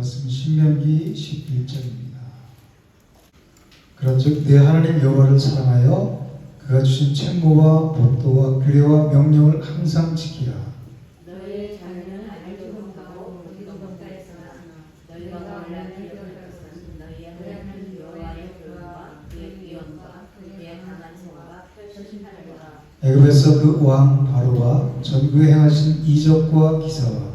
말씀 신명기 11장입니다. 그런즉 내 하나님 여호와를 사랑하여 그가 주신 책무와 법도와 규례와 명령을 항상 지키라. 너희의 자녀는 알지 못하고 보지도 못하였으나 너희가 원하는 이것은 너희의 하나님 여호와의 교훈과 그의 위엄과 그의 강한 손과 표심하리라. 애굽에서 그 왕 바로와 전국에 행하신 이적과 기사와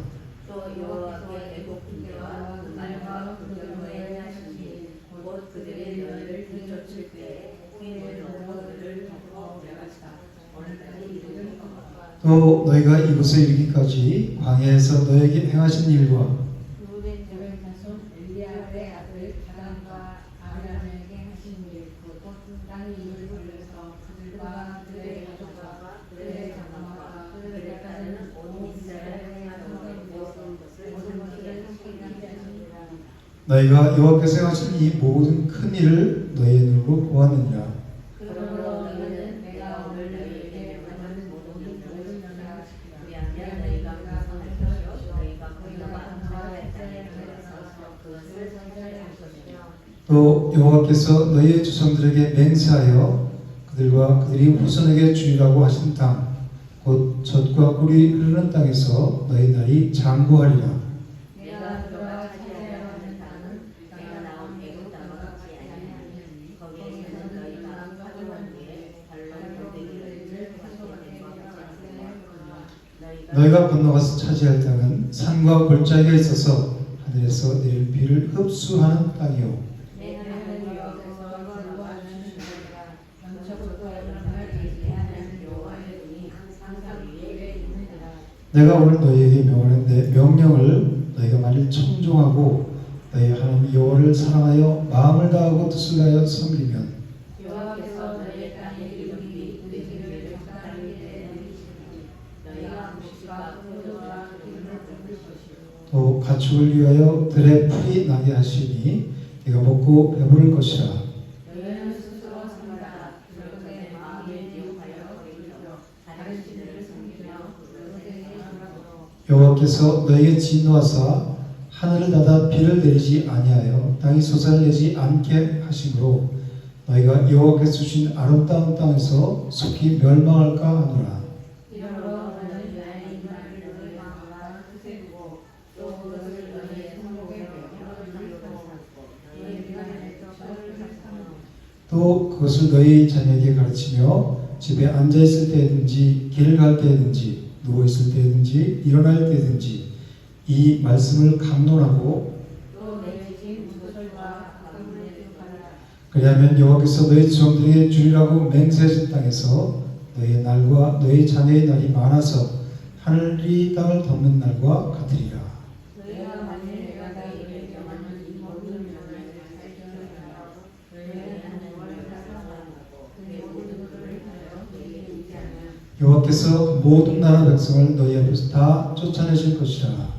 또 여호와의 애굽 군대와 그 말과 그들의 행하시니 곧 그들이 너희를 뒤쫓을 때에 힘을 넣어 너희를 덮어 내가시다. 오늘까지 이르는 것과 또 너희가 이곳에 이르기까지 광야에서 너에게 행하신 일과 누구의 자손 엘리야의 아들 다단과 아비람에게 하신 일, 곧 땅이 입을 벌려서 그들과 그들의 가족과 그들의 장막과 그들의 딸은 온 이스라엘에 행하던 모든 것을 함께 하시니라. 너희가 여호와께서 행하신 이 모든 큰 일을 너희의 눈으로 보았느니라. 그러므로 너희는 내가 오늘 너희에게 명하는 모든 명령을 지키라. 너희가 가성할 것이요 너희가 건너가 저의 땅에 들어가서 그것을 성전할 것이며 또 여호와께서 너희의 조상들에게 맹세하여 그들과 그들이 후손에게 주리라고 하신 땅 곧 젖과 꿀이 흐르는 땅에서 너희 날이 장구하리라. 내가 너가 차지하려 하는 땅은 내가 나온 애굽 땅과 같지 아니하니 거기에서는 너희가 파종한 뒤에 발로 되기를 파종하는 것 같지 않으며 너희가 건너가서 차지할 땅은 산과 골짜기가 있어서 하늘에서 내릴 비를 흡수하는 땅이요 내 하나님 여호와께서 너와 주시니라. 영적으로 여러분을 예지하는 여호와의 눈이 항상 위에 있느니라. 내가 오늘 너희에게 명하는 내 명령을 너희가 만일 청종하고 너희 하나님 여호와를 사랑하여 마음을 다하고 뜻을 다하여 섬기면 여호와께서 너희의 땅에 이르기 그 길을 적당히 내리시니 너희가 음식과 포도주와 기름을 얻을 것이요 또 가축을 위하여 들에 풀이 나게 하시니 네가 먹고 배부를 것이라. 너희는 스스로 삼가라. 그렇게 마음에 미혹하여 거기서 다른 신을 섬기며 그것에 행함으로 여호와께서 너희에게 진노하사 하늘을 닫아 비를 내리지 아니하여 땅이 솟아를 내지 않게 하심으로 너희가 여호와께서 주신 아름다운 땅에서 속히 멸망할까 하노라. 이러므로 너는 나의 이마를 너희와 크세고 또 그것을 너희의 손목에 매고 너희의 미간에 떡을 삼고 또 그것을 너희 자녀에게 가르치며 집에 앉아 있을 때든지 길을 갈 때든지 누워 있을 때든지 일어날 때든지 이 말씀을 강론하고 또내 지신 구설과 가문에 속하라. 그리하면 여호와께서 너희 조상들에게 주리라고 맹세하신 땅에서 너희의 날과 너희 자녀의 날이 많아서 하늘이 땅을 덮는 날과 같으리라. 너희가 만일 내가 너희에게 명하는 이 모든 명령을 살펴하고 너희의 하나님을 사랑하고 그의 모든 것을 하여 너희에게 의지하면 여호와께서 모든 나라 백성을 너희 앞에서 다 쫓아내실 것이라.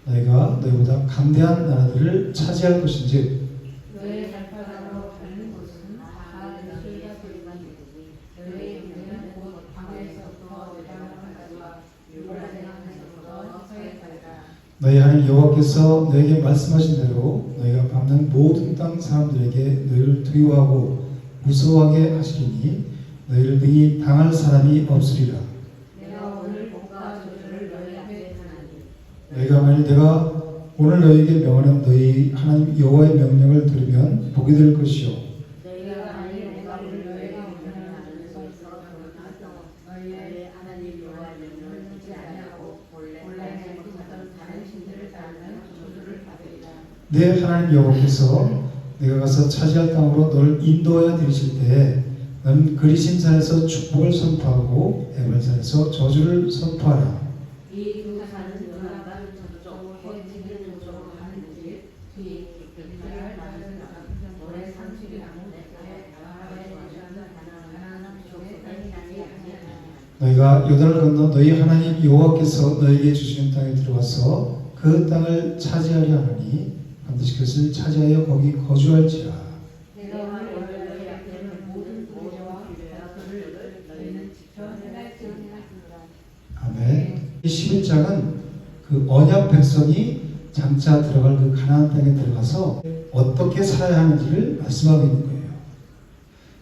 너희가 너희보다 강대한 나라들을 차지할 것인즉 너희의 발바닥으로 밟는 곳은 다 너희의 소리만이니 너희의 문은 곧 광야에서부터 외장하까지와 유브라데강에서부터 서해까지라. 너희 하나님 여호와께서 너에게 말씀하신 대로 너희가 밟는 모든 땅 사람들에게 너희를 두려워하고 무서워하게 하시리니 너희를 등이 당할 사람이 없으리라. 내가 오늘 복과 저주를 너희 앞에 하나니 너희가 만일 내가 오늘 너희에게 명하는 너희 하나님 여호와의 명령을 들으면 복이 될 것이요 너희가 만일 내가 오늘 너희에게 명령을 나누는 것에서 거듭나서 너희의 하나님 여호와의 명령을 듣지 아니하고 본래 못하던 다른 신들을 따르면 저주를 받으리라. 내 하나님 여호와께서 내가 가서 차지할 땅으로 너를 인도하여 들이실 때에 너는 그리심산에서 축복을 선포하고 에발산에서 저주를 선포하라. 이 두 산은 동남과 저쪽 곧 지기는 쪽으로 가는지 뒤 그날 낮은 모래 상식이 나무에 아하의 원하는 가나안 족속에 나지 아니하냐. 너희가 요단을 건너 너희 하나님 여호와께서 너희에게 주시는 땅에 들어가서 그 땅을 차지하려 하느니 반드시 그것을 차지하여 거기 거주할지라. 내가 오늘 너희 앞에 있는 모든 보호와 규례와 법률을 너희는 지켜 행할지니라. 아멘. 11장은 그 언약 백성이 장차 들어갈 그 가나안 땅에 들어가서 어떻게 살아야 하는지를 말씀하고 있는 거예요.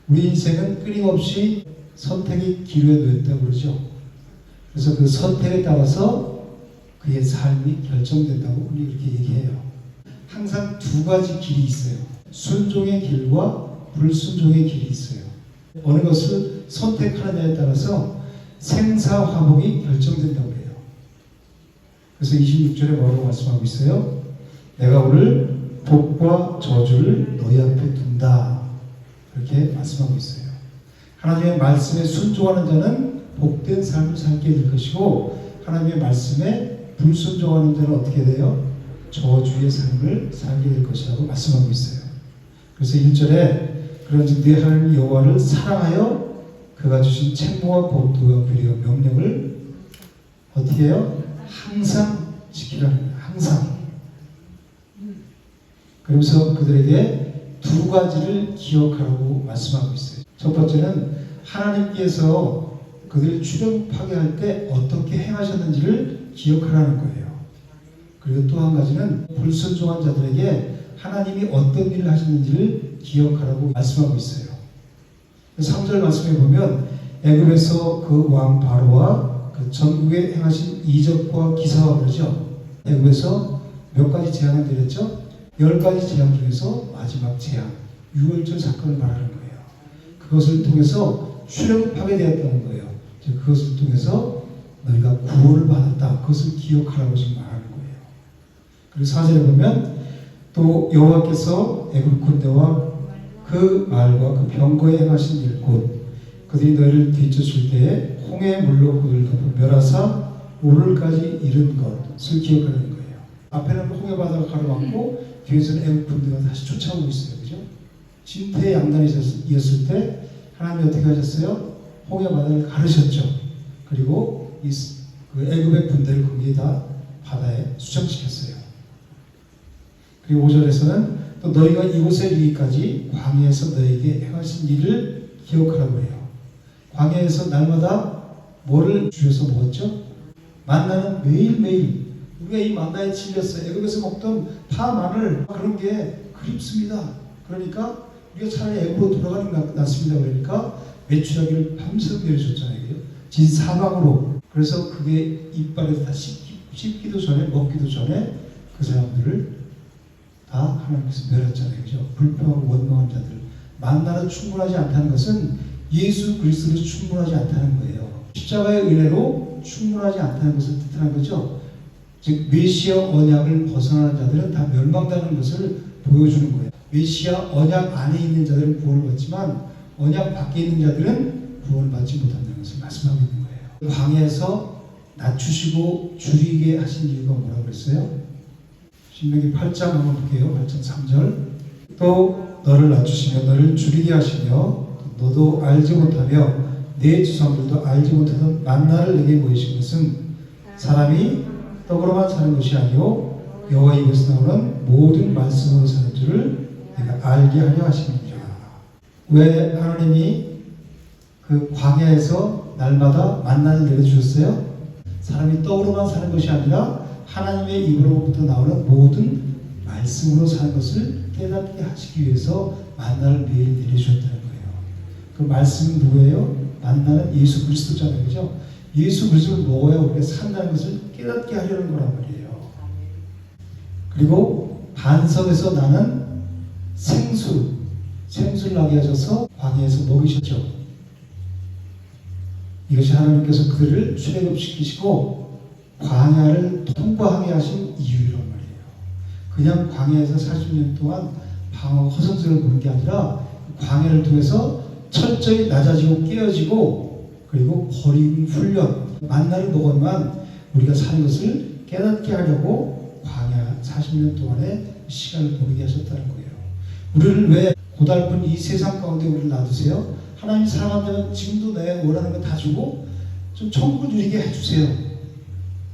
우리 인생은 끊임없이 선택의 기로에 놓였다고 그러죠. 그래서 그 선택에 따라서 그의 삶이 결정된다고 우리 이렇게 얘기해요. 항상 두 가지 길이 있어요. 순종의 길과 불순종의 길이 있어요. 어느 것을 선택하느냐에 따라서 생사화복이 결정된다고 해요. 그래서 26절에 뭐라고 말씀하고 있어요? 내가 오늘 복과 저주를 너희 앞에 둔다. 그렇게 말씀하고 있어요. 하나님의 말씀에 순종하는 자는 복된 삶을 살게 될 것이고, 하나님의 말씀에 불순종하는 자는 어떻게 돼요? 저주의 삶을 살게 될 것이라고 말씀하고 있어요. 그래서 1절에 그런즉 네 하나님 여호와를 사랑하여 그가 주신 책무와 법도와 규례와 명령을 어떻게 해요? 항상 지키라는 거예요. 항상. 그러면서 그들에게 두 가지를 기억하라고 말씀하고 있어요. 첫 번째는 하나님께서 그들을 출애굽하게 할 때 어떻게 행하셨는지를 기억하라는 거예요. 그리고 또 한 가지는 불순종한 자들에게 하나님이 어떤 일을 하셨는지를 기억하라고 말씀하고 있어요. 3절 말씀에 보면 애굽에서 그 왕 바로와 그 전국에 행하신 이적과 기사와 그러죠. 애굽에서 몇 가지 재앙을 내렸죠? 10가지 재앙 중에서 마지막 재앙, 유월절 사건을 말하는 거예요. 그것을 통해서 출애굽하게 되었다는 거예요. 그것을 통해서 너희가 구원을 받았다. 그것을 기억하라고 지금 말하는 거예요. 그리고 4절에 보면 또 여호와께서 애굽 군대와 그 말과 그 병거에 행하신 일 곧 그들이 너희를 뒤쫓을 때에 홍해 물로 그들을 덮어 멸하사 오늘까지 이른 것을 기억하는 거예요. 앞에는 홍해 바다가 가로막고 뒤에서는 애굽 군대가 다시 쫓아오고 있어요. 그죠? 진퇴양난이었을 때 하나님이 어떻게 하셨어요? 홍해 바다를 가르셨죠. 그리고 그 애굽의 군대를 거기에 다 바다에 수정시켰어요. 그리고 5절에서는 또 너희가 이곳에 이르기까지 광야에서 너희에게 행하신 일을 기억하라고 해요. 광야에서 날마다 뭐를 주셔서 먹었죠? 만나는 매일매일 우리가 이 만나에 질렸어요. 애굽에서 먹던 파, 마늘 그런 게 그립습니다. 그러니까 우리가 차라리 애굽으로 돌아가는 게 낫습니다. 그러니까 메추라기를 밤새도록 내려줬잖아요. 진 사방으로. 그래서 그게 이빨에서 다 씹기도 전에 먹기도 전에 그 사람들을 다 하나님께서 멸했잖아요. 그죠? 불평하고 원망한 자들. 만나로 충분하지 않다는 것은 예수 그리스도로 충분하지 않다는 거예요. 십자가의 은혜로 충분하지 않다는 것을 뜻하는 거죠. 즉 메시아 언약을 벗어나는 자들은 다 멸망당하는 것을 보여주는 거예요. 메시아 언약 안에 있는 자들은 구원을 받지만 언약 밖에 있는 자들은 구원을 받지 못한다는 것을 말씀하고 있는 거예요. 광야에서 낮추시고 줄이게 하신 이유가 뭐라고 그랬어요? 신명기 8장 한번 볼게요. 8장 3절. 또 너를 낮추시며 너를 줄이게 하시며 너도 알지 못하며 내 조상들도 알지 못하던 만나를 내게 보이신 것은 사람이 떡으로만 사는 것이 아니요 여호와 입에서 나오는 모든 말씀으로 사는 줄을 내가 알게 하려 하심이니라. 왜 하나님이 그 광야에서 날마다 만나를 내려주셨어요? 사람이 떡으로만 사는 것이 아니라 하나님의 입으로부터 나오는 모든 말씀으로 사는 것을 깨닫게 하시기 위해서 만나를 매일 내려주셨다는 거예요. 그 말씀은 누구예요? 만나는 예수 그리스도잖아요. 그죠? 예수 그리스도를 먹어야 우리가 산다는 것을 깨닫게 하려는 거란 말이에요. 그리고 반석에서 나는 생수를 나게 하셔서 광야에서 먹이셨죠. 이것이 하나님께서 그들을 출애굽시키시고 광야를 통과하게 하신 이유란 말이에요. 그냥 광야에서 40년 동안 방황 허성스러운 보는 게 아니라 광야를 통해서 철저히 낮아지고 깨어지고 그리고 버림 훈련 만나를 먹어만 우리가 사는 것을 깨닫게 하려고 광야 40년 동안의 시간을 보내게 하셨다는 거예요. 우리를 왜 고달픈 이 세상 가운데 우리를 놔두세요? 하나님 사랑한다면 지금도 내 원하는 거 다 주고 좀 천국 누리게 해주세요.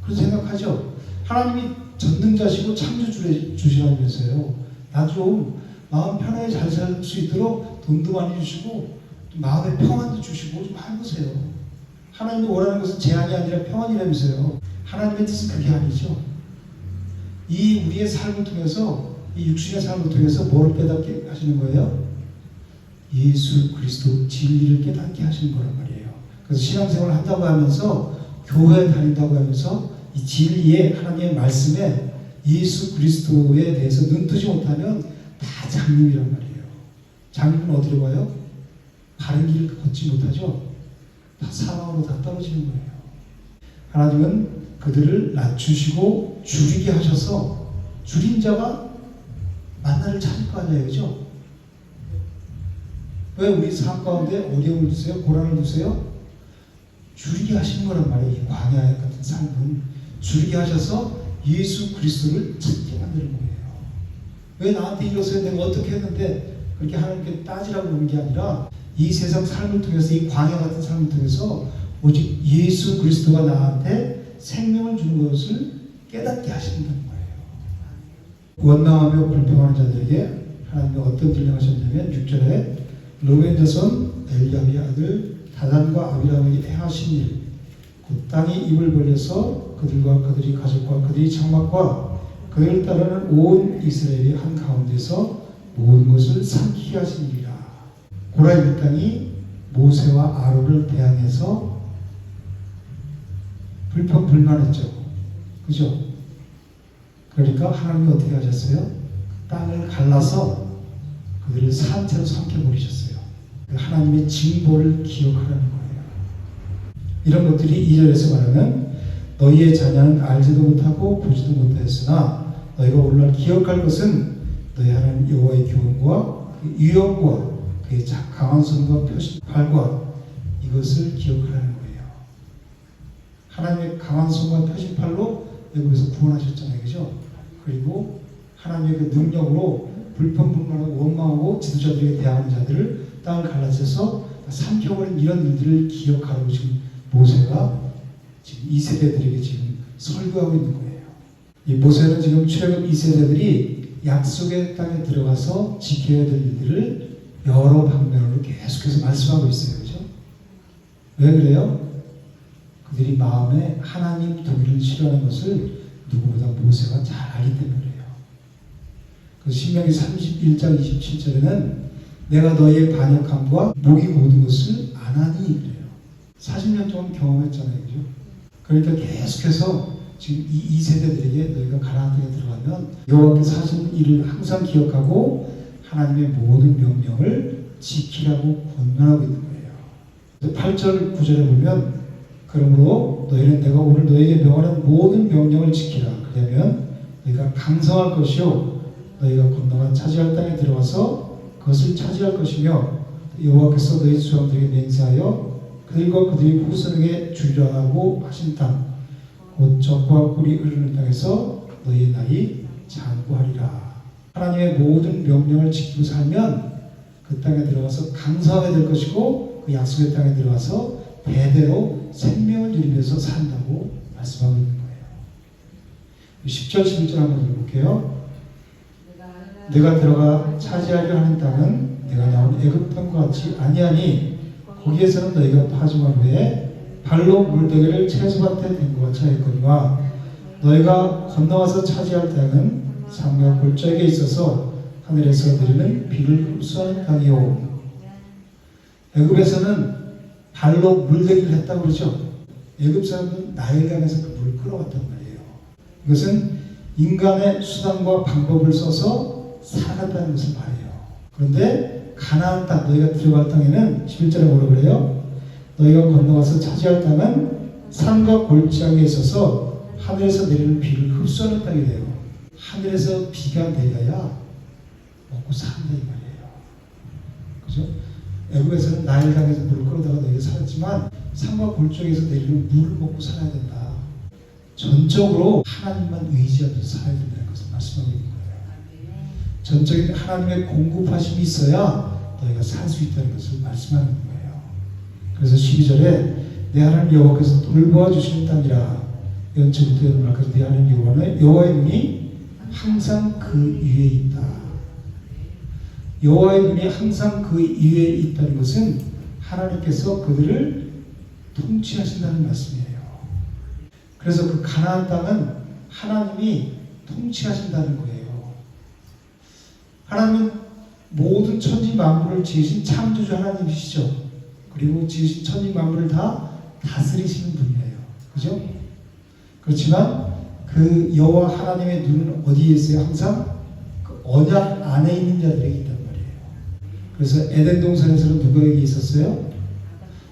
그렇게 생각하죠. 하나님이 전능자시고 창조주시라면서요. 나 좀 마음 편하게 잘 살 수 있도록 돈도 많이 주시고 마음의 평안도 주시고 좀 해보세요. 하나님이 원하는 것은 제한이 아니라 평안이라면서요. 하나님의 뜻은 그게 아니죠. 이 우리의 삶을 통해서, 이 육신의 삶을 통해서 뭐를 깨닫게 하시는 거예요? 예수 그리스도 진리를 깨닫게 하시는 거란 말이에요. 그래서 신앙생활을 한다고 하면서, 교회 다닌다고 하면서 이 진리에, 하나님의 말씀에 예수 그리스도에 대해서 눈뜨지 못하면 다 장님이란 말이에요. 장님은 어디로 가요? 바른 길을 걷지 못하죠. 다 사망으로 다 떨어지는 거예요. 하나님은 그들을 낮추시고 줄이게 하셔서 줄인 자가 만나를 찾을 거 아니에요. 그죠? 왜 우리 삶 가운데 어려움을 주세요? 고난을 주세요? 줄이게 하시는 거란 말이에요. 이 광야 같은 삶은 줄이게 하셔서 예수 그리스도를 찾게 만드는 거예요. 왜 나한테 이러세요? 내가 어떻게 했는데? 그렇게 하나님께 따지라고 하는 게 아니라 이 세상 삶을 통해서, 이 광야 같은 삶을 통해서 오직 예수 그리스도가 나한테 생명을 주는 것을 깨닫게 하신다는 거예요. 원망하며 불평하는 자들에게 하나님은 어떤 일을 하셨냐면 6절에 르벤 자손 엘리압의 아들 다단과 아비람에게 행하신 일, 곧 땅이 입을 벌려서 그들과 그들이 가족과 그들이 장막과 그들을 따르는 온 이스라엘이 한 가운데서 모든 것을 삼키게 하신 일이라. 고라 일당이 모세와 아론을 대항해서 불평불만했죠. 그죠? 그러니까 하나님이 어떻게 하셨어요? 땅을 갈라서 그들을 산채로 삼켜버리셨어요. 하나님의 징벌을 기억하라는 거예요. 이런 것들이 2절에서 말하는 너희의 자녀는 알지도 못하고 보지도 못하였으나 너희가 오늘날 기억할 것은 너희 하나님 여호와의 교훈과 그 유언과 그의 강한 손과 표시팔과 이것을 기억하라는 거예요. 하나님의 강한 손과 표시팔로 애굽에서 구원하셨잖아요. 그죠? 그리고 하나님의 그 능력으로 불평불만하고 원망하고 지도자들에게 대하는 자들을 땅을 갈라져서 삼켜버린 이런 일들을 기억하라고 지금 모세가 지금 2세대들에게 지금 설교하고 있는 거예요. 이 모세는 지금 출애굽 2세대들이 약속의 땅에 들어가서 지켜야 될 일들을 여러 방면으로 계속해서 말씀하고 있어요. 그죠? 왜 그래요? 그들이 마음에 하나님 도리를 싫어하는 것을 누구보다 모세가 잘 알기 때문에 그래요. 그 신명기 31장 27절에는 내가 너희의 반역함과 목이 모든 것을 안 하니 그래요. 40년 동안 경험했잖아요. 그죠? 그러니까 계속해서 지금 이 세대들에게 너희가 가나안 땅에 들어가면 여호와께서 하신 일을 항상 기억하고 하나님의 모든 명령을 지키라고 권면하고 있는 거예요. 8절 9절에 보면 그러므로 너희는 내가 오늘 너희에게 명하는 모든 명령을 지키라. 그러면 너희가 강성할 것이요 너희가 건너가 차지할 땅에 들어가서 그것을 차지할 것이며 여호와께서 너희 조상들에게 맹세하여 그들과 그들의 후손에게 주리라고 하신 땅 곧 젖과 꿀이 흐르는 땅에서 너희의 날이 장구하리라. 하나님의 모든 명령을 지키고 살면 그 땅에 들어가서 강성하게 될 것이고 그 약속의 땅에 들어가서 대대로 생명을 누리면서 산다고 말씀하고 있는 거예요. 10절 11절 한번 읽어볼게요. 내가 들어가 차지하려 하는 땅은 내가 나온 애굽 땅과 같이 아니하니 거기에서는 너희가 파종한 후에 발로 물대기를 채소밭에 댄 것 같이 하였거니와 너희가 건너와서 차지할 땅은 산과 골짜기에 있어서 하늘에서 내리는 비를 흡수하는 땅이요. 애굽에서는 발로 물대기를 했다고 그러죠. 애굽 사람들은 나일강에서 그 물을 끌어왔단 말이에요. 이것은 인간의 수단과 방법을 써서 살아갔다는 것을 말해요. 그런데 가나안 땅, 너희가 들어갈 땅에는 11절에 뭐라 그래요? 너희가 건너가서 차지할 땅은 산과 골짜기에 있어서 하늘에서 내리는 비를 흡수하는 땅이래요. 하늘에서 비가 내려야 먹고 산다 이 말이에요. 그죠? 애굽에서는 나일강에서 물을 끌어다가 너희가 살았지만 산과 골짜기에서 내리는 물을 먹고 살아야 된다. 전적으로 하나님만 의지하면서 살아야 된다는 것을 말씀하고 있는 거예요. 전적인 하나님의 공급하심이 있어야 너희가 살 수 있다는 것을 말씀하는 거예요. 그래서 12절에 내 하나님 여호와께서 돌보아 주시는 땅이라. 연초부터 연말까지 내 하나님 여호와는 여호와의 눈이 항상 그 위에 있다. 여호와의 눈이 항상 그 위에 있다는 것은 하나님께서 그들을 통치하신다는 말씀이에요. 그래서 그 가나안 땅은 하나님이 통치하신다는 거예요. 하나님은 모든 천지 만물을 지으신 창조주 하나님이시죠. 그리고 지으신 천지 만물을 다 다스리시는 분이에요. 그죠? 그렇지만 그 여호와 하나님의 눈은 어디에 있어요? 항상 그 언약 안에 있는 자들에게 있단 말이에요. 그래서 에덴 동산에서는 누구에게 있었어요?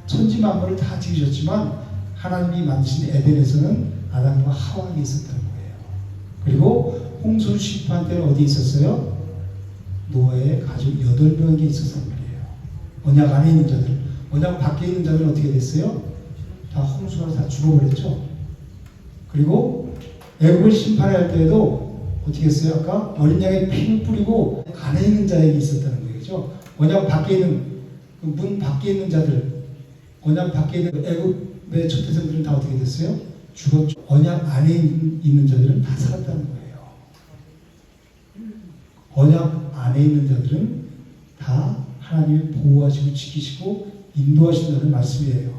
천지 만물을 다 지으셨지만 하나님이 만드신 에덴에서는 아담과 하와에게 있었다는 거예요. 그리고 홍수 심판 때는 어디 있었어요? 노아의 가족 8명에게 있었단 말이에요. 언약 안에 있는 자들, 언약 밖에 있는 자들은 어떻게 됐어요? 다 홍수가 다 죽어버렸죠. 그리고 애굽을 심판할 때에도 어떻게 했어요? 아까 어린 양의 피를 뿌리고 안에 있는 자에게 있었다는 거죠. 언약 밖에 있는 문 밖에 있는 자들, 언약 밖에 있는 애굽의 초태생들은 다 어떻게 됐어요? 죽었죠. 언약 안에 있는 자들은 다 살았다는 거예요. 언약 안에 있는 자들은 다 하나님이 보호하시고 지키시고 인도하신다는 말씀이에요.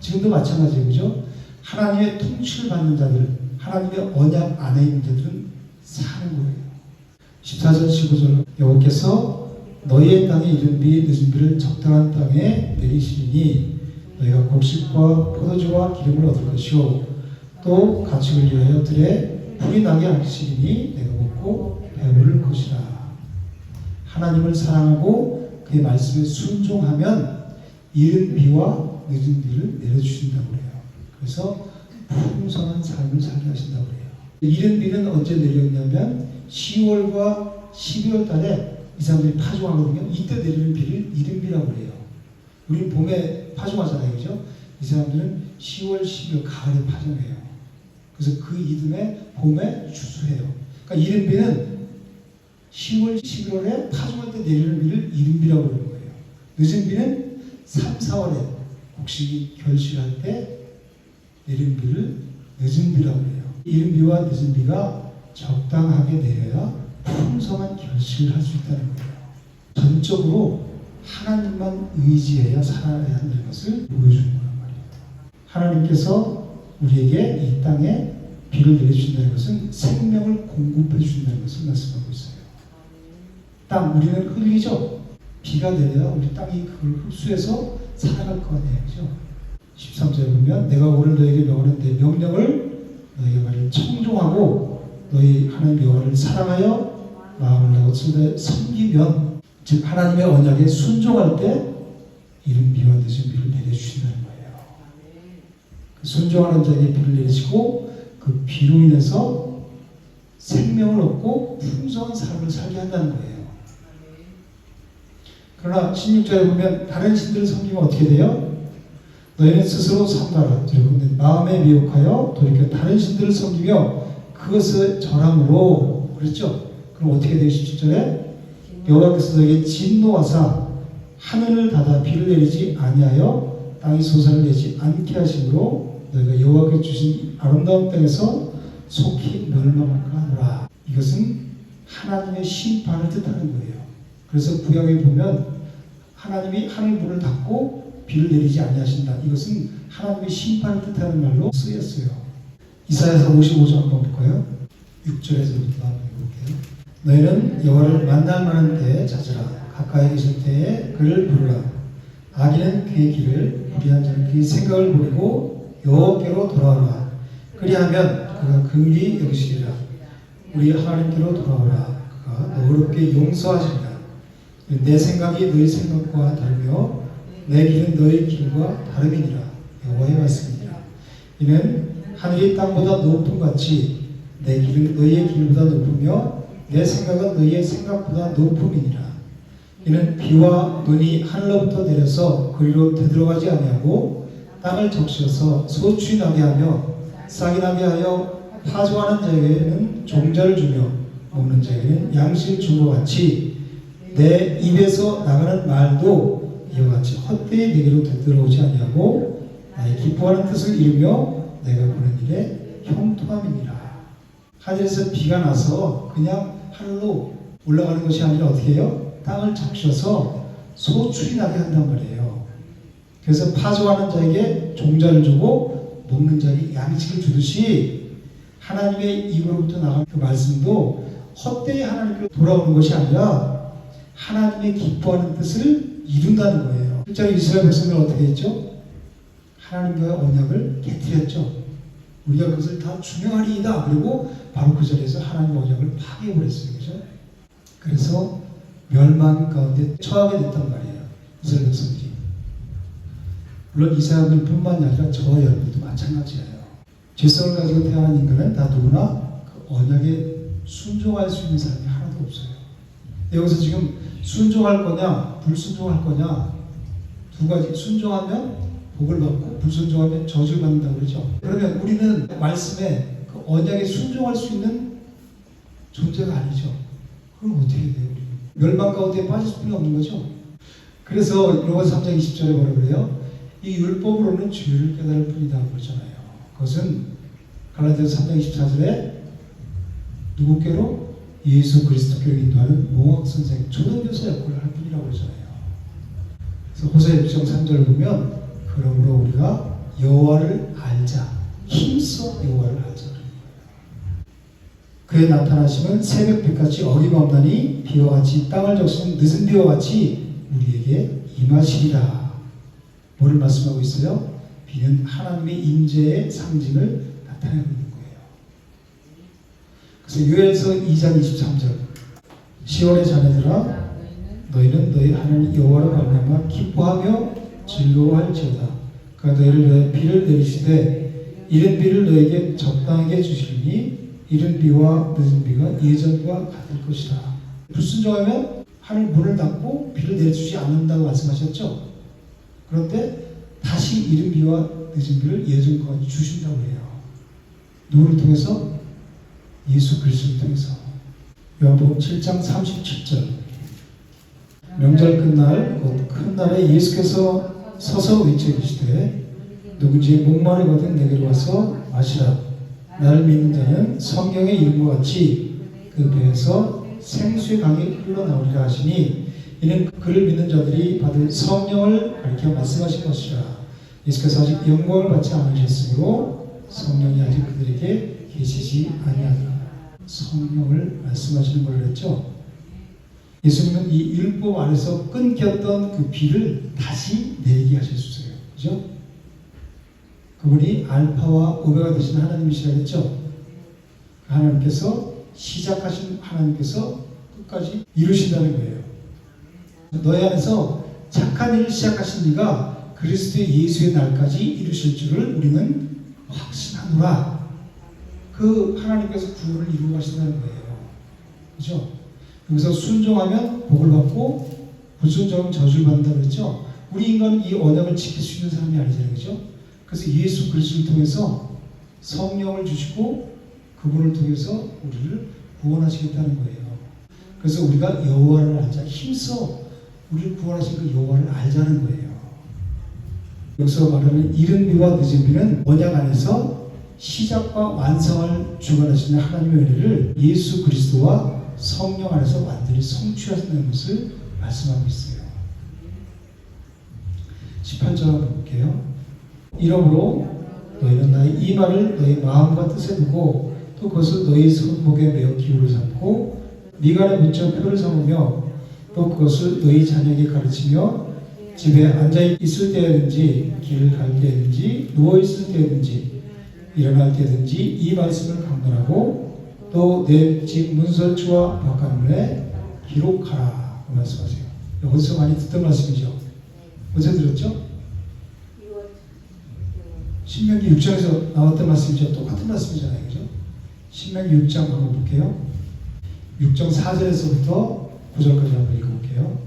지금도 마찬가지예요. 그죠? 하나님의 통치를 받는 자들, 하나님의 언약 안에 있는 자들은 사는 거예요. 14절 15절 여호와께서 너희의 땅에 이른 비 늦은 비를 적당한 땅에 내리시리니 너희가 곡식과 포도주와 기름을 얻을 것이요 또 가축을 위하여 들에 풀이 나게 하시리니 내가 먹고 배부를 것이라. 하나님을 사랑하고 그의 말씀에 순종하면 이른 비와 늦은 비를 내려주신다고 그래요. 그래서 풍성한 삶을 살게 하신다고 그래요. 이른 비는 언제 내렸냐면 10월과 12월 달에 이 사람들이 파종하거든요. 이때 내리는 비를 이른 비라고 그래요. 우리는 봄에 파종하잖아요. 그죠? 이 사람들은 10월, 12월 가을에 파종해요. 그래서 그 이듬해 봄에 추수해요. 그러니까 이른 비는 10월, 11월에 파종할 때 내리는 비를 이른 비라고 그러는 거예요. 늦은 비는 3, 4월에 곡식이 결실할 때 내리는 비를 늦은 비라고 해요. 이른 비와 늦은 비가 적당하게 내려야 풍성한 결실을 할 수 있다는 거예요. 전적으로 하나님만 의지해야 살아야 한다는 것을 보여주는 거란 말이에요. 하나님께서 우리에게 이 땅에 비를 내려주신다는 것은 생명을 공급해 주신다는 것을 말씀하고 있어요. 땅, 우리는 흙이죠. 비가 내려야 우리 땅이 그걸 흡수해서 살아갈 거 아니에요. 그죠? 13절에 보면 내가 오늘 너에게 명하는 내 명령을 너희가 말을 청종하고 너희 하나님 여호와를 사랑하여 마음을 다하고 섬기면 즉 하나님의 언약에 순종할 때 이른 비와 늦은 비를 내려주신다는 거예요. 그 순종하는 자에게 비를 내리시고 그 비로 인해서 생명을 얻고 풍성한 삶을 살게 한다는 거예요. 그러나 16절에 보면 다른 신들을 섬기면 어떻게 돼요? 너희는 스스로 삼가라. 마음에 미혹하여 돌이켜 다른 신들을 섬기며 그것을 절함으로 그랬죠? 그럼 어떻게 돼요? 17절에 여호와께서 너에게 진노하사 하늘을 닫아 비를 내리지 아니하여 땅이 솟아를 내지 않게 하심으로 너희가 여호와께 주신 아름다운 땅에서 속히 멸망할까 하노라. 이것은 하나님의 심판을 뜻하는 거예요. 그래서 구약에 보면 하나님이 하늘 문을 닫고 비를 내리지 아니하신다. 이것은 하나님의 심판을 뜻하는 말로 쓰였어요. 이사야서 55장 한번 볼까요? 6절에서부터 한번 볼게요. 너희는 여호와를 만날 만한 때에 찾으라. 가까이 계실 때에 그를 부르라. 악인은 그의 길을 불의한 자는 그의 생각을 버리고 여호와께로 돌아오라. 그리하면 그가 긍휼히 여기시리라. 우리 하나님께로 돌아오라. 그가 너그럽게 용서하시리라. 내 생각이 너희 생각과 다르며 내 길은 너희 길과 다름이니라. 여호와의 말씀이니라. 이는 하늘이 땅보다 높음 같이 내 길은 너희의 길보다 높으며 내 생각은 너희의 생각보다 높음이니라. 이는 비와 눈이 하늘로부터 내려서 그리로 되들어가지 아니하고 땅을 적셔서 소출이 나게 하며 싹이 나게 하여 파종하는 자에게는 종자를 주며 먹는 자에게는 양식을 준 것 같이 내 입에서 나가는 말도 이와 같이 헛되이 내게로 되들어오지 아니하고 나의 기뻐하는 뜻을 이루며 내가 보는 일에 형통함이니라. 하늘에서 비가 나서 그냥 하늘로 올라가는 것이 아니라 어떻게 해요? 땅을 적셔서 소출이 나게 한단 말이에요. 그래서 파종하는 자에게 종자를 주고 먹는 자에게 양식을 주듯이 하나님의 입으로부터 나간 그 말씀도 헛되이 하나님께 돌아오는 것이 아니라 하나님의 기뻐하는 뜻을 이룬다는 거예요. 실제로 이스라엘 백성들은 어떻게 했죠? 하나님과의 언약을 깨뜨렸죠. 우리가 그것을 다 준행하리이다. 그리고 바로 그 자리에서 하나님의 언약을 파괴해버렸어요. 그죠? 그래서 멸망 가운데 처하게 됐단 말이에요. 이스라엘 백성들이. 물론 이스라엘뿐만이 아니라 저와 여러분도 마찬가지예요. 죄성을 가지고 태어난 인간은 다 누구나 그 언약에 순종할 수 있는 사람이 하나도 없어요. 여기서 지금 순종할 거냐 불순종할 거냐 두 가지. 순종하면 복을 받고 불순종하면 저주를 받는다고 그러죠. 그러면 우리는 말씀에 그 언약에 순종할 수 있는 존재가 아니죠. 그럼 어떻게 돼요? 멸망 가운데 빠질 수밖에 없는 거죠. 그래서 로마서 3장 20절에 뭐라 그래요? 이 율법으로는 죄를 깨달을 뿐이다 그러잖아요. 그것은 갈라디아서 3장 24절에 누구께로? 예수 그리스도께로 인도하는 몽학선생, 초등교사 역할을 할 뿐이라고 그러잖아요. 그래서 호세 6장 3절을 보면 그러므로 우리가 여호와를 알자, 힘써 여호와를 알자. 그의 나타나심은 새벽빛같이 어김없나니 비와 같이 땅을 적시는 늦은 비와 같이 우리에게 임하시리라. 뭐를 말씀하고 있어요? 비는 하나님의 임재의 상징을 나타내고 있는 거예요. 그래서 요엘서 2장 23절 시온의 자녀들아 너희는 너희 하나님 여호와로 말미암아 기뻐하며 즐거워할지어다. 그가 너희를 위하여 비를 내리시되 이른 비를 너희에게 적당하게 주시리니 이른 비와 늦은 비가 예전과 같을 것이라. 불순종하면 하늘 문을 닫고 비를 내려주지 않는다고 말씀하셨죠. 그런데 다시 이른 비와 늦은 비를 예전과 같이 주신다고 해요. 누구를 통해서? 예수 그리스도를 통해서. 요한복음 7장 37절 명절 끝날 곧 큰 날에 예수께서 서서 외치시되 누구지 목마르거든 내게로 와서 마시라. 나를 믿는 자는 성경의 이름과 같이 그 배에서 생수의 강이 흘러나오리라 하시니 이는 그를 믿는 자들이 받을 성령을 가리켜 말씀하신 것이라. 예수께서 아직 영광을 받지 않으셨으므로 성령이 아직 그들에게 계시지 아니하니라. 성령을 말씀하시는 걸 그랬죠. 예수님은 이 율법 안에서 끊겼던 그 비를 다시 내리게 하셨어요. 그죠? 그분이 알파와 오메가 되신 하나님이시라 했죠. 하나님께서 시작하신 하나님께서 끝까지 이루신다는 거예요. 너희 안에서 착한 일을 시작하신 이가 그리스도의 예수의 날까지 이루실 줄을 우리는 확신하노라. 그 하나님께서 구원을 이루어 가신다는 거예요. 그죠? 여기서 순종하면 복을 받고 불순종하면 저주를 받는다고 그랬죠. 우리 인간은 이 언약을 지킬 수 있는 사람이 아니잖아요. 그죠? 그래서 예수 그리스도를 통해서 성령을 주시고 그분을 통해서 우리를 구원하시겠다는 거예요. 그래서 우리가 여호와를 알자. 힘써 우리를 구원하신 그 여호와를 알자는 거예요. 여기서 말하는 이른 비와 늦은 비는 언약 안에서 시작과 완성을 주관하시는 하나님의 은혜를 예수 그리스도와 성령 안에서 완전히 성취하신다는 것을 말씀하고 있어요. 18절 한번 볼게요. 이러므로 너희는 나의 이 말을 너희 마음과 뜻에 두고 또 그것을 너희 손목에 매어 기울여 삼고 미간에 붙여 표를 삼으며 또 그것을 너희 자녀에게 가르치며 집에 앉아 있을 때든지 길을 갈 때든지 누워 있을 때든지 일어날 때든지 이 말씀을 강론하고 또 내 집 문설주와 바깥문에 기록하라 그 말씀하세요. 어디서 많이 듣던 말씀이죠. 어디서 들었죠? 신명기 6장에서 나왔던 말씀이죠. 똑같은 말씀이잖아요. 그죠? 신명기 6장 한번 볼게요. 6장 4절에서부터 9절까지 한번 읽어볼게요.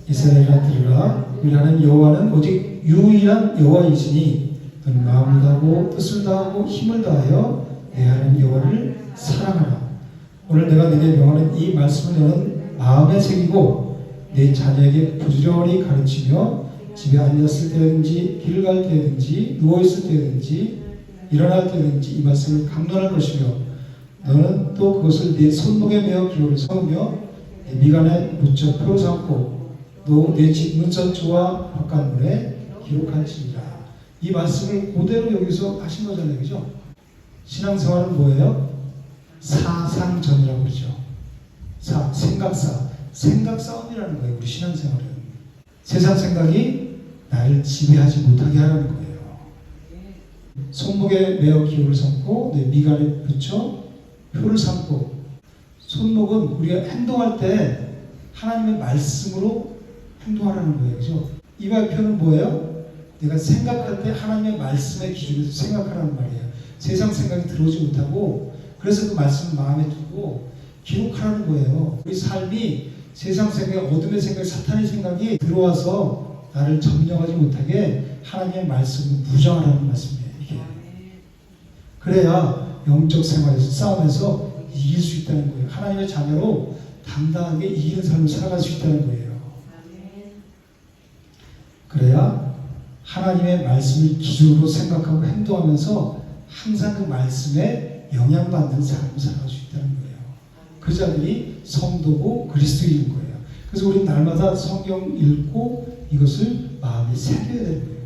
이스라엘아 들으라. 우리라는 여호와는 오직 유일한 여호와이시니 너는 마음을 다하고 뜻을 다하고 힘을 다하여 내 하나님 여호와를 사랑하라. 오늘 내가 네게 명하는 이 말씀을 너는 마음에 새기고 내 자녀에게 부지런히 가르치며 집에 앉았을 때든지 길을 갈 때든지 누워있을 때든지 일어날 때든지 이 말씀을 강론할 것이며 너는 또 그것을 네 손목에 매어 기록을 삼으며 내 미간에 묻혀 표로 삼고 또 내 집 문선초와 바깥문에 기록할지니라. 이 말씀을 그대로 여기서 하신 거잖아요. 그죠? 신앙생활은 뭐예요? 사상전이라고 그러죠. 생각 싸움이라는 거예요. 우리 신앙생활은 세상 생각이 나를 지배하지 못하게 하라는 거예요. 손목에 매어 기호를 삼고 내 미간에 붙여 표를 삼고. 손목은 우리가 행동할 때 하나님의 말씀으로 행동하라는 거예요. 그죠? 이발표는 뭐예요? 내가 생각할 때 하나님의 말씀의 기준에서 생각하라는 말이에요. 세상 생각이 들어오지 못하고, 그래서 그 말씀을 마음에 두고 기록하라는 거예요. 우리 삶이 세상 생각, 어둠의 생각, 사탄의 생각이 들어와서 나를 점령하지 못하게 하나님의 말씀을 무장하라는 말씀이에요. 이게. 그래야 영적 생활에서, 싸움에서 이길 수 있다는 거예요. 하나님의 자녀로 당당하게 이기는 삶을 살아갈 수 있다는 거예요. 그래야 하나님의 말씀을 기준으로 생각하고 행동하면서 항상 그 말씀에 영향받는 삶을 살아갈 수 있다는 거예요. 그 자들이 성도고 그리스도인인 거예요. 그래서 우리는 날마다 성경 읽고 이것을 마음에 새겨야 되는 거예요.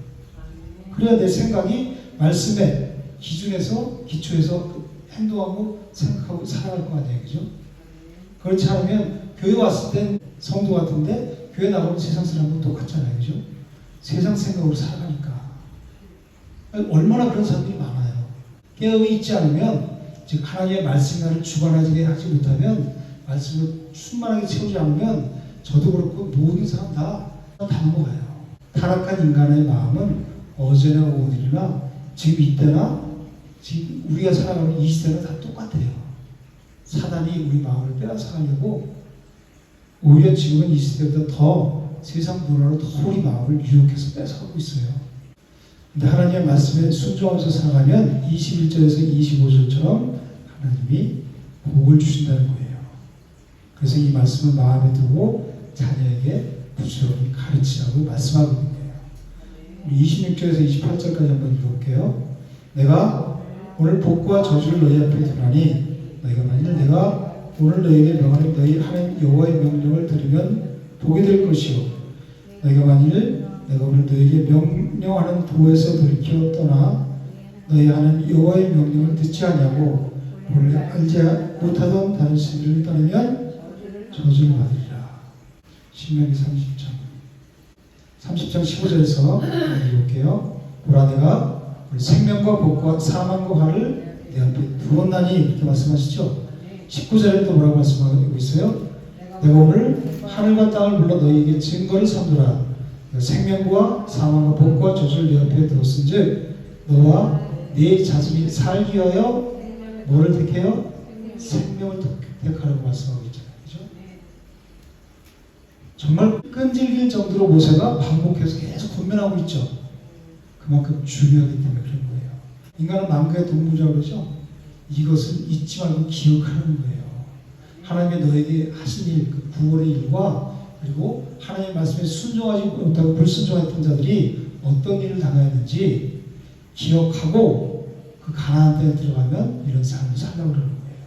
그래야 내 생각이 말씀의 기준에서, 기초에서 행동하고 생각하고 살아갈 거 아니에요. 그죠? 그렇지 않으면 교회 왔을 땐 성도 같은데 교회 나가면 세상 사람하고 똑같잖아요. 그죠? 세상 생각으로 살아가니까. 얼마나 그런 사람들이 많아요. 깨어있지 있지 않으면, 즉 하나님의 말씀이 나를 주관하게 하지 못하면, 말씀을 충만하게 채우지 않으면 저도 그렇고 모든 사람 다 넘어가요. 타락한 인간의 마음은 어제나 오늘이나 지금 이때나 지금 우리가 살아가는 이 시대나 다 똑같아요. 사단이 우리 마음을 빼앗아가려고 오히려 지금은 이 시대보다 더 세상 문화로 더 우리 마음을 유혹해서 뺏어가고 있어요. 근데 하나님의 말씀에 순종하면서 살아가면 21절에서 25절처럼 하나님이 복을 주신다는 거예요. 그래서 이 말씀을 마음에 두고 자녀에게 부지런히 가르치라고 말씀하고 있는 거예요. 26절에서 28절까지 한번 읽어볼게요. 내가 오늘 복과 저주를 너희 앞에 두나니 너희가 만일 내가 오늘 너희에게 명하는 너희 하나님 여호와의 명령을 들으면 복이 될 것이요 너희가 만일 내가 오늘 너희에게 명령하는 도에서 돌이켜 떠나 너희 하나님 여호와의 명령을 듣지 아니하고 원래 알지 못하던 다른 신들을 따르면 저주를 받으리라. 신명기 30장 15절에서 읽어볼게요. 보라 내가 생명과 복과 사망과 화를 내 앞에 두었나니 이렇게 말씀하시죠. 19절에 또 뭐라고 말씀하고 있어요? 내가 오늘 하늘과 땅을 불러 너희에게 증거를 삼두라. 생명과 사망과 복과 저주를 내 앞에 두었은즉 너와 네 자손이 살기 위하여 뭐를 택해요? 생명을 택하라고 말씀하고 있잖아요. 그렇죠? 정말 끈질길 정도로 모세가 반복해서 계속 권면하고 있죠. 그만큼 중요하기 때문에 그런 거예요. 인간은 만국의 동물이라고 그러죠. 이것을 잊지 말고 기억하는 거예요. 하나님의 너에게 하신 일, 그 구원의 일과 그리고 하나님의 말씀에 순종하지 못하고 불순종했던 자들이 어떤 일을 당하였는지 기억하고 그 가나안 땅에 들어가면 이런 삶을 살려고 그러는 거예요.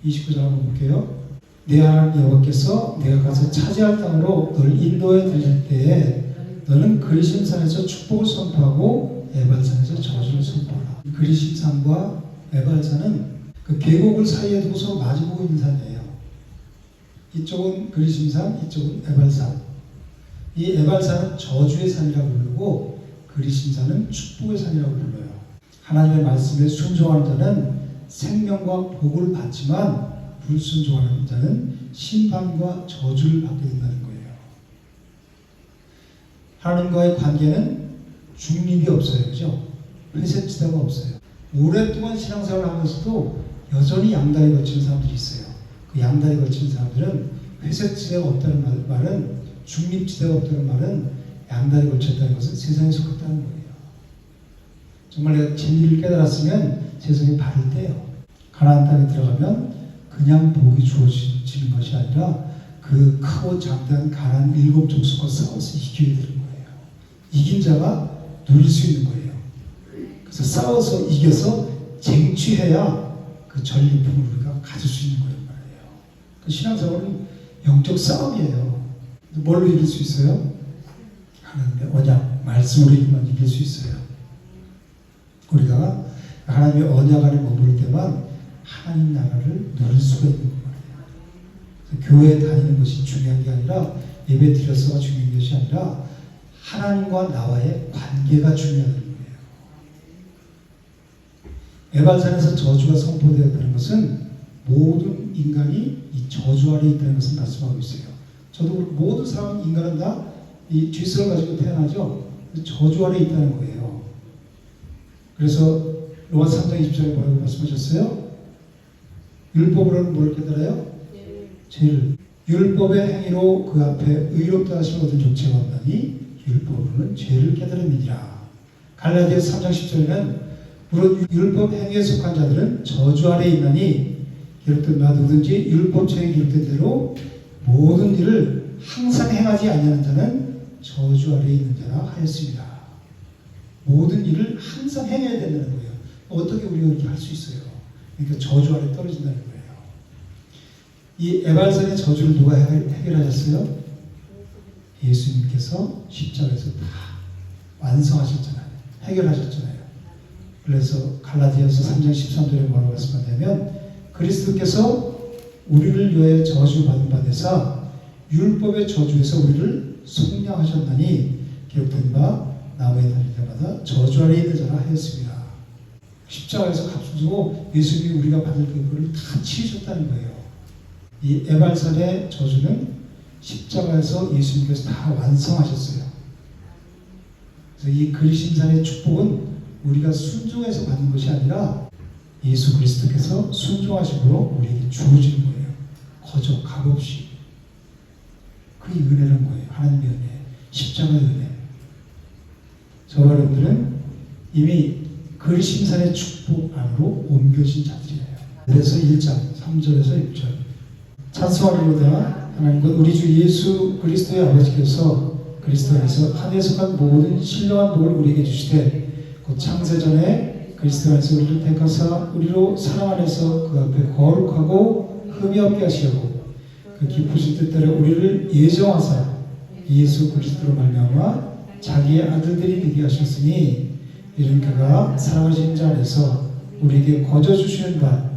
29절 한번 볼게요. 내 하나님 여호와께서 내가 가서 차지할 땅으로 너를 인도해 드릴 때에 너는 그리심산에서 축복을 선포하고 에발산에서 저주를 선포하라. 그리심산과 에발산은 그 계곡을 사이에 두고 서로 마주보고 있는 산이에요. 이쪽은 그리심산, 이쪽은 에발산. 이 에발산은 저주의 산이라고 부르고 그리심산은 축복의 산이라고 불러요. 하나님의 말씀에 순종하는 자는 생명과 복을 받지만 불순종하는 자는 심판과 저주를 받게 된다는 거예요. 하나님과의 관계는 중립이 없어요. 그죠? 회색지대가 없어요. 오랫동안 신앙생활을 하면서도 여전히 양다리 걸치는 사람들이 있어요. 그 양다리 걸치는 사람들은 회색지대가 없다는 말은, 중립지대가 없다는 말은 양다리 걸쳤다는 것은 세상에 속했다는 거예요. 정말 내가 진리를 깨달았으면 세상에 발을 떼요. 가나안 땅에 들어가면 그냥 복이 주어지는 것이 아니라 그 크고 장대한 가나안 7 족속과 싸워서 이겨야 되는 거예요. 이긴 자가 누릴 수 있는 거예요. 그래서 싸워서 이겨서 쟁취해야 그 전리품을 우리가 가질 수 있는 거란 말이에요. 그 신앙생활은 영적 싸움이에요. 뭘로 이길 수 있어요? 하나님의 언약, 말씀으로 이길 수 있어요. 우리가 하나님의 언약 안에 머무를 때만 하나님 나라를 누릴 수가 있는 거예요. 교회에 다니는 것이 중요한 게 아니라 예배 드려서가 중요한 것이 아니라 하나님과 나와의 관계가 중요한 거예요. 에발산에서 저주가 선포되었다는 것은 모든 인간이 이 저주 아래 있다는 것을 말씀하고 있어요. 저도 모든 사람 인간은 다 이 죄성을 가지고 태어나죠. 저주 아래 있다는 거예요. 그래서 로마서 3장 20절에 뭐라고 말씀하셨어요? 율법으로는 뭘 깨달아요? 죄를. 율법의 행위로 그 앞에 의롭다 하심을 얻은 족체가 없나니 율법으로는 죄를 깨달음이니라. 갈라디아서 3장 10절에는 물론 율법 행위에 속한 자들은 저주 아래 있나니 기록된 바 누구든지 율법책에 기록된 대로 모든 일을 항상 행하지 아니하는 자는 저주 아래 있는 자라 하였습니다. 모든 일을 항상 행해야 된다는 거예요. 어떻게 우리가 이렇게 할 수 있어요? 그러니까 저주 아래 떨어진다는 거예요. 이 에발산의 저주를 누가 해결하셨어요? 예수님께서 십자가에서 다 완성하셨잖아요. 해결하셨잖아요. 그래서 갈라디아서 3장 13절에 뭐라고 말씀하냐면 그리스도께서 우리를 위하여 저주받은 바 되사 율법의 저주에서 우리를 속량하셨나니 기록된 바 나무에 달릴 때마다 저주 아래 있는 자라 하였습니다. 십자가에서 값을 주고 예수님이 우리가 받을 그거를 다 치우셨다는 거예요. 이 에발산의 저주는 십자가에서 예수님께서 다 완성하셨어요. 그래서 이 그리심산의 축복은 우리가 순종해서 받는 것이 아니라 예수 그리스도께서 순종하심으로 우리에게 주어지는 거예요. 거저 값없이. 그게 은혜라는 거예요. 하나님의 은혜, 십자가의 은혜. 저와 여러분들은 이미 그리심산의 축복 안으로 옮겨진 자들이에요. 그래서 1장 3절에서 6절 찬송하리로다 하나님과 우리 주 예수 그리스도의 아버지께서 그리스도 안에서 하늘에 속한 모든 신령한 복을 우리에게 주시되 곧 창세전에 그리스도 안에서 우리를 택하사 우리로 사랑 안에서 그 앞에 거룩하고 흠이 없게 하시려고 그 기쁘신 뜻대로 우리를 예정하사 예수 그리스도로 말미암아 자기의 아들들이 되게 하셨으니 이는 그가 사랑하신 자 안에서 우리에게 거저 주시는 바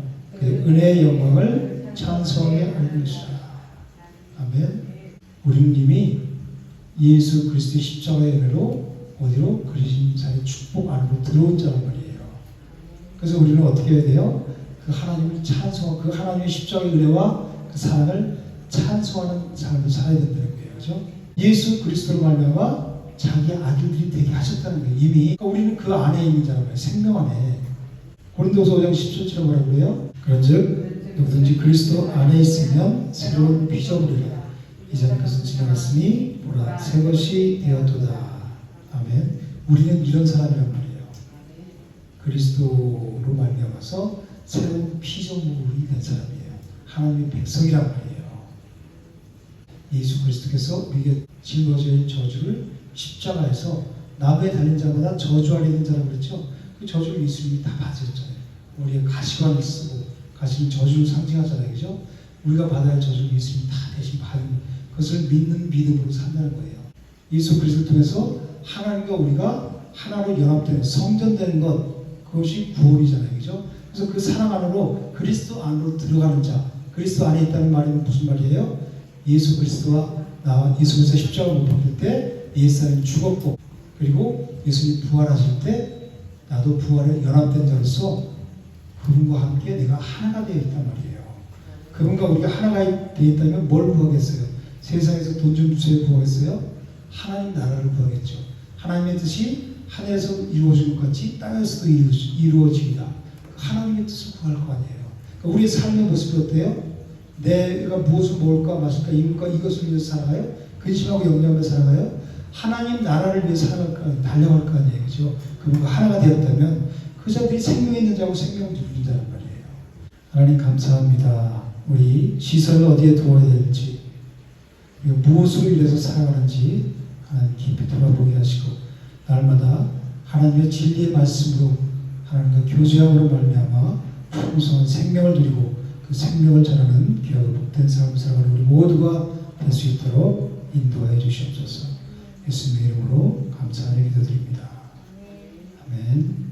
그 은혜의 영광을 찬송하게 하는 것이라. 아멘. 우리는 이미 예수 그리스도의 십자가의 은혜로 어디로? 그리심산의 축복 안으로 들어온 자란 말이에요. 그래서 우리는 어떻게 해야 돼요? 그 하나님을 찬송하고 그 하나님의 십자가의 은혜와 그 사랑을 찬송하는 삶을 살아야 된다는 거예요. 그렇죠? 예수 그리스도로 말미암아 자기 아들들이 되게 하셨다는 거예요. 이미 그러니까 우리는 그 안에 있는 자란 말이에요. 생명 안에. 고린도서 5장 17절에 뭐라고 그래요? 그런즉 누구든지 그리스도 안에 있으면 새로운 피조물이라 이전 것은 지나갔으니 보라 새 것이 되었도다. 아멘. 우리는 이런 사람이란 말이에요. 그리스도로 말미암아서 새로운 피조물이 된 사람이에요. 하나님의 백성이란 말이에요. 예수 그리스도께서 우리에게 짊어진 저주를 십자가에서 나무에 달린 자마다 저주 아래 있는 자라고 그랬죠. 그 저주를 예수님이 다 받으셨잖아요. 우리의 가시관을 쓰고 가시는 저주를 상징하잖아요. 그죠? 우리가 받아야 할 저주를 예수님이 다 대신 받은 그것을 믿는 믿음으로 산다는 거예요. 예수 그리스도를 통해서 하나님과 우리가 하나로 연합되는 성전되는 것 그것이 구원이잖아요. 그죠? 그래서 그 사랑 안으로 그리스도 안으로 들어가는 자 그리스도 안에 있다는 말이 무슨 말이에요? 예수 그리스도와 나와 예수 그리스도 십자가 못 박힐 때 예수님이 죽었고 그리고 예수님이 부활하실 때 나도 부활에 연합된 자로서 그분과 함께 내가 하나가 되어 있단 말이에요. 그분과 우리가 하나가 되어 있다면 뭘 구하겠어요? 세상에서 돈 좀 주세요 구하겠어요? 하나님 나라를 구하겠죠. 하나님의 뜻이 하늘에서 이루어지는 것 같이 땅에서도 이루어지리라. 하나님의 뜻을 구할 거 아니에요. 그러니까 우리의 삶의 모습이 어때요? 내가 무엇을 먹을까 마실까 입을까 이것을 위해서 살아가요? 근심하고 염려하며 살아가요? 하나님 나라를 위해 살아갈 달려갈 거 아니에요. 그죠? 그분과 하나가 되었다면 그 자들이 생명 있는 자고 생명을 누리는 자란 말이에요. 하나님 감사합니다. 우리 시선을 어디에 두어야 될지 무엇으로 인해서 살아가는지 하나님 깊이 돌아보게 하시고 날마다 하나님의 진리의 말씀으로 하나님과 교제함으로 말미암아 풍성한 생명을 누리고 그 생명을 자라는 귀하고 복된 삶을 살아가는 우리 모두가 될 수 있도록 인도하여 주시옵소서. 예수님의 이름으로 감사하며 기도드립니다. 아멘.